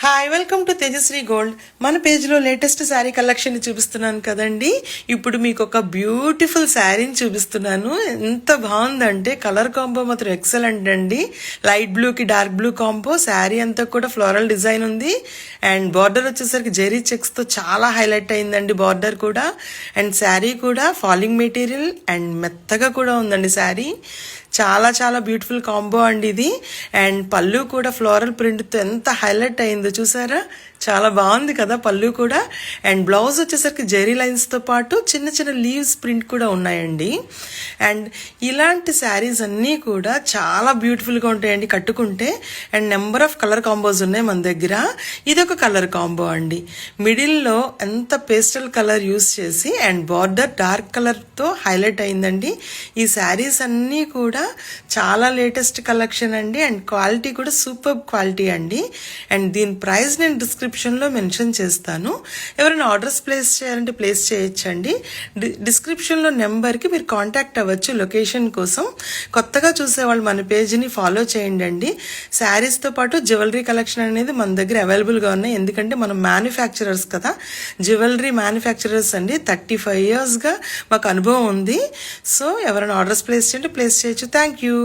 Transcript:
Hi, welcome to Tejasri gold. మన పేజ్లో latest sari collection చూపిస్తున్నాను కదండి. ఇప్పుడు మీకు ఒక బ్యూటిఫుల్ శారీని చూపిస్తున్నాను. ఎంత బాగుందంటే కలర్ కాంబో మాత్రం ఎక్సలెంట్ అండి. లైట్ బ్లూకి డార్క్ బ్లూ కాంబో. శారీ అంతా కూడా ఫ్లోరల్ డిజైన్ ఉంది. అండ్ బార్డర్ వచ్చేసరికి జెరీ చెక్స్తో చాలా హైలైట్ అయిందండి బార్డర్ కూడా. అండ్ శారీ కూడా ఫాలింగ్ మెటీరియల్ అండ్ మెత్తగా కూడా ఉందండి శారీ. చాలా చాలా బ్యూటిఫుల్ కాంబో అండి ఇది. అండ్ పళ్ళు కూడా ఫ్లోరల్ ప్రింట్తో ఎంత హైలైట్ అయిందో చూసారా, చాలా బాగుంది కదా పళ్ళు కూడా. అండ్ బ్లౌజ్ వచ్చేసరికి జెరీ లైన్స్తో పాటు చిన్న చిన్న లీవ్స్ ప్రింట్ కూడా ఉన్నాయండి. అండ్ ఇలాంటి శారీస్ అన్నీ కూడా చాలా బ్యూటిఫుల్గా ఉంటాయండి కట్టుకుంటే. And number of colour combos ఉన్నాయి మన దగ్గర. ఇదొక కలర్ కాంబో అండి. మిడిల్లో ఎంత పేస్టల్ కలర్ యూస్ చేసి అండ్ బార్డర్ డార్క్ కలర్తో హైలైట్ అయిందండి. ఈ శారీస్ అన్నీ కూడా చాలా లేటెస్ట్ కలెక్షన్ అండి. అండ్ క్వాలిటీ కూడా సూపర్ క్వాలిటీ అండి. అండ్ దీని ప్రైస్ నేను డిస్క్రిప్షన్లో మెన్షన్ చేస్తాను. ఎవరైనా ఆర్డర్స్ ప్లేస్ చేయాలంటే ప్లేస్ చేయొచ్చండి. డిస్క్రిప్షన్లో నెంబర్కి మీరు కాంటాక్ట్ అవ్వచ్చు లొకేషన్ కోసం. కొత్తగా చూసేవాళ్ళు మన పేజ్ని ఫాలో చేయండి అండి. శారీస్తో పాటు జ్యువెలరీ కలెక్షన్ అనేది మన దగ్గర అవైలబుల్గా ఉన్నాయి. ఎందుకంటే మనం మ్యానుఫ్యాక్చరర్స్ కదా, జ్యువెలరీ మ్యానుఫ్యాక్చరర్స్ అండి. 35 yearsగా మాకు అనుభవం ఉంది. సో ఎవరైనా ఆర్డర్స్ ప్లేస్ చేయండి, ప్లేస్ చేయొచ్చు. Thank you.